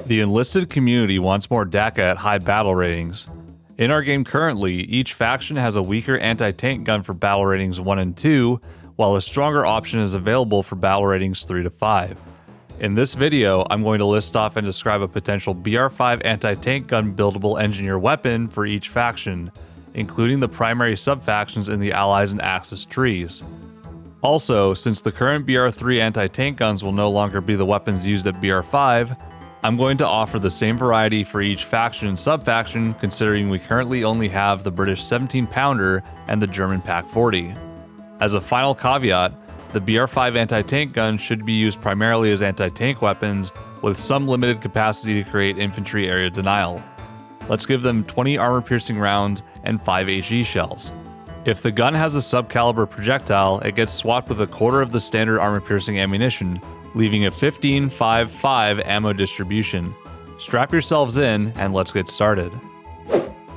The Enlisted community wants more DACA at high battle ratings. In our game currently, each faction has a weaker anti-tank gun for battle ratings 1 and 2, while a stronger option is available for battle ratings 3 to 5. In this video, I'm going to list off and describe a potential BR5 anti-tank gun buildable engineer weapon for each faction, including the primary subfactions in the Allies and Axis trees. Also, since the current BR3 anti-tank guns will no longer be the weapons used at BR5, I'm going to offer the same variety for each faction and subfaction, considering we currently only have the British 17-pounder and the German PaK-40. As a final caveat, the BR5 anti-tank gun should be used primarily as anti-tank weapons, with some limited capacity to create infantry area denial. Let's give them 20 armor-piercing rounds and 5 HE shells. If the gun has a sub-caliber projectile, it gets swapped with a quarter of the standard armor-piercing ammunition, leaving a 15-5-5 ammo distribution. Strap yourselves in and let's get started.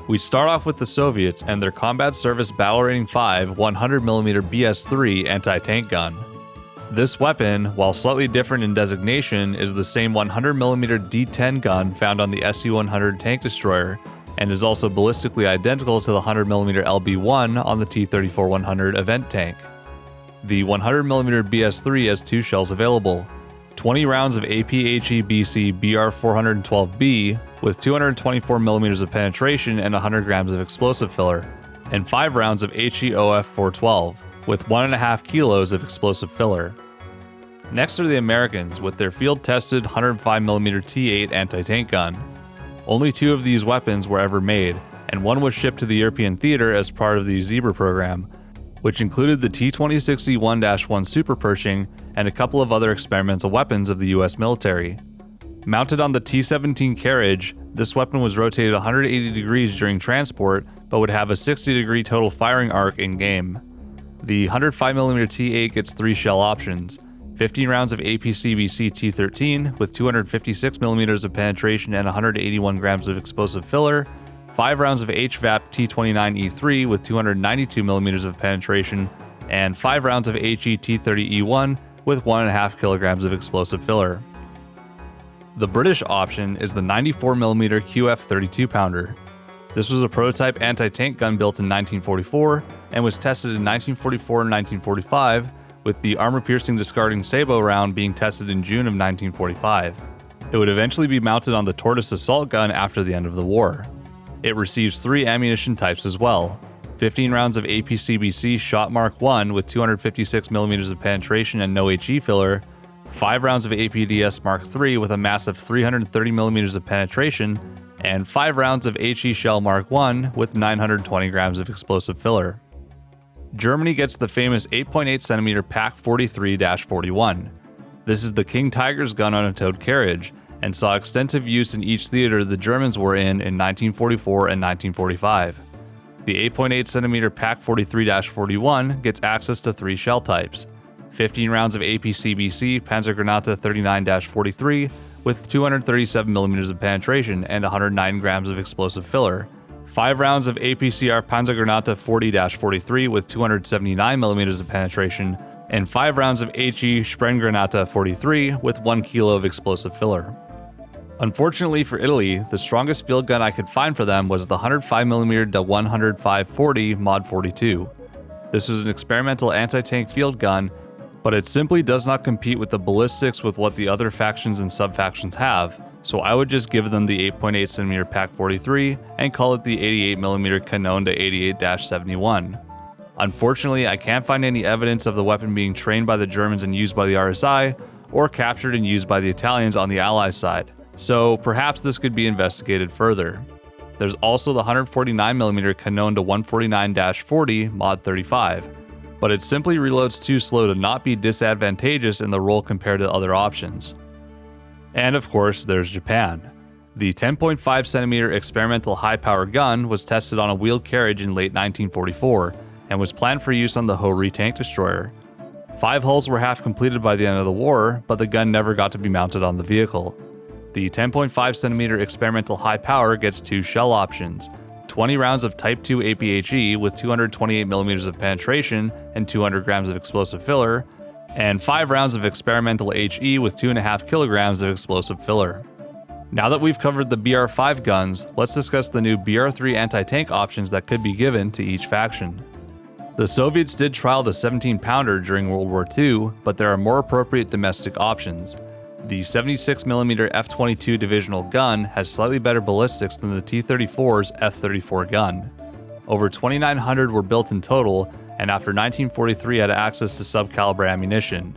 We start off with the Soviets and their Combat Service Battle Rating 5 100mm BS-3 anti-tank gun. This weapon, while slightly different in designation, is the same 100mm D-10 gun found on the Su-100 tank destroyer, and is also ballistically identical to the 100mm LB-1 on the T-34-100 event tank. The 100mm BS-3 has 2 shells available, 20 rounds of APHE-BC BR-412B with 224mm of penetration and 100 grams of explosive filler, and 5 rounds of HE-OF-412 with 1.5 kilos of explosive filler. Next are the Americans with their field-tested 105mm T8 anti-tank gun. Only 2 of these weapons were ever made, and one was shipped to the European theater as part of the Zebra program, which included the T-26E1-1 Super Pershing and a couple of other experimental weapons of the US military. Mounted on the T-17 carriage, this weapon was rotated 180 degrees during transport, but would have a 60-degree total firing arc in-game. The 105mm T8 gets 3 shell options, 15 rounds of APCBC T-13 with 256mm of penetration and 181 grams of explosive filler, 5 rounds of HVAP T-29E3 with 292mm of penetration, and 5 rounds of HE T-30E1 with 1.5 kilograms of explosive filler. The British option is the 94mm QF 32-pounder. This was a prototype anti-tank gun built in 1944 and was tested in 1944 and 1945, with the armor-piercing discarding Sabo round being tested in June of 1945. It would eventually be mounted on the Tortoise assault gun after the end of the war. It receives 3 ammunition types as well, 15 rounds of APCBC Shot Mark 1 with 256mm of penetration and no HE filler, 5 rounds of APDS Mark 3 with a massive 330mm of penetration, and 5 rounds of HE Shell Mark 1 with 920 grams of explosive filler. Germany gets the famous 8.8cm PaK-43-41. This is the King Tiger's gun on a towed carriage, and saw extensive use in each theater the Germans were in 1944 and 1945. The 8.8cm PaK-43-41 gets access to 3 shell types, 15 rounds of APCBC Panzergranate 39-43 with 237mm of penetration and 109 grams of explosive filler, 5 rounds of APCR Panzergranate 40-43 with 279mm of penetration, and 5 rounds of HE Sprenggranate 43 with 1 kilo of explosive filler. Unfortunately for Italy, the strongest field gun I could find for them was the 105mm Da 105-40 Mod 42. This was an experimental anti-tank field gun, but it simply does not compete with the ballistics with what the other factions and subfactions have, so I would just give them the 8.8cm PaK-43 and call it the 88mm Canon de 88-71. Unfortunately, I can't find any evidence of the weapon being trained by the Germans and used by the RSI, or captured and used by the Italians on the Allies side, so perhaps this could be investigated further. There's also the 149mm Canon de 149-40 Mod 35, but it simply reloads too slow to not be disadvantageous in the role compared to other options. And of course, there's Japan. The 10.5cm experimental high-power gun was tested on a wheeled carriage in late 1944 and was planned for use on the Ho-Ri tank destroyer. 5 hulls were half completed by the end of the war, but the gun never got to be mounted on the vehicle. The 10.5cm experimental high power gets 2 shell options, 20 rounds of Type 2 APHE with 228mm of penetration and 200 grams of explosive filler, and 5 rounds of experimental HE with 2.5 kilograms of explosive filler. Now that we've covered the BR5 guns, let's discuss the new BR3 anti-tank options that could be given to each faction. The Soviets did trial the 17-pounder during World War II, but there are more appropriate domestic options. The 76mm F-22 divisional gun has slightly better ballistics than the T-34's F-34 gun. Over 2,900 were built in total, and after 1943 had access to sub-caliber ammunition.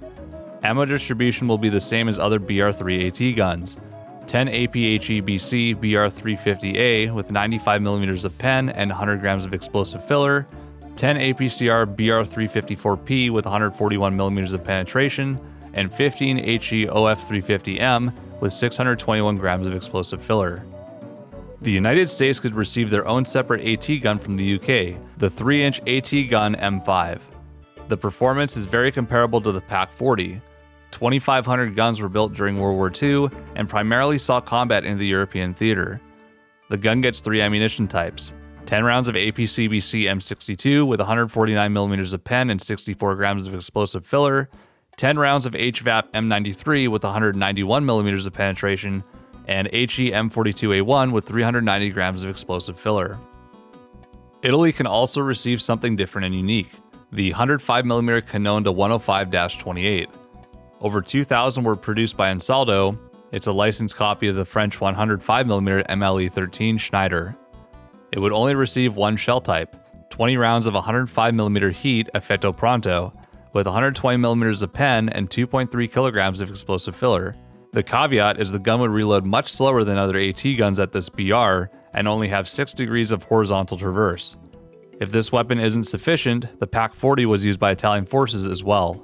Ammo distribution will be the same as other BR3 AT guns. 10 APHE-BC BR350A with 95mm of pen and 100 grams of explosive filler, 10 APCR BR354P with 141mm of penetration, and 15 HE OF350M with 621 grams of explosive filler. The United States could receive their own separate AT gun from the UK, the 3-inch AT gun M5. The performance is very comparable to the PaK-40. 2,500 guns were built during World War II and primarily saw combat in the European theater. The gun gets 3 ammunition types: 10 rounds of APCBC M62 with 149mm of pen and 64 grams of explosive filler, 10 rounds of HVAP M93 with 191mm of penetration, and HE M42A1 with 390 grams of explosive filler. Italy can also receive something different and unique: the 105mm Canonda 105-28. Over 2,000 were produced by Ansaldo. It's a licensed copy of the French 105mm MLE-13 Schneider. It would only receive one shell type, 20 rounds of 105mm heat Effetto Pronto, with 120mm of pen and 2.3 kilograms of explosive filler. The caveat is the gun would reload much slower than other AT guns at this BR and only have 6 degrees of horizontal traverse. If this weapon isn't sufficient, the PaK-40 was used by Italian forces as well.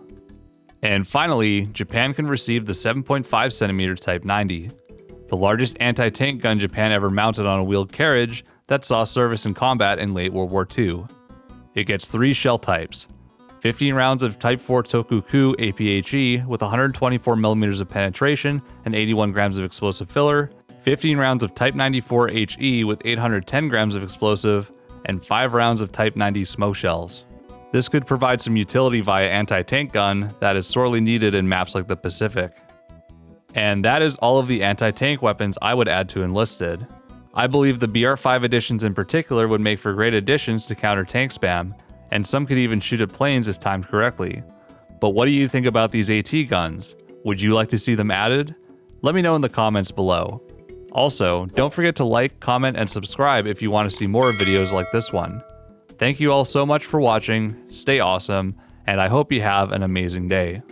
And finally, Japan can receive the 7.5cm Type 90, the largest anti-tank gun Japan ever mounted on a wheeled carriage that saw service in combat in late World War II. It gets 3 shell types: 15 rounds of Type 4 Tokuku APHE with 124mm of penetration and 81 grams of explosive filler, 15 rounds of Type 94 HE with 810 grams of explosive, and 5 rounds of Type 90 smoke shells. This could provide some utility via anti-tank gun that is sorely needed in maps like the Pacific. And that is all of the anti-tank weapons I would add to Enlisted. I believe the BR5 additions in particular would make for great additions to counter tank spam, and some could even shoot at planes if timed correctly. But what do you think about these AT guns? Would you like to see them added? Let me know in the comments below. Also, don't forget to like, comment, and subscribe if you want to see more videos like this one. Thank you all so much for watching, stay awesome, and I hope you have an amazing day.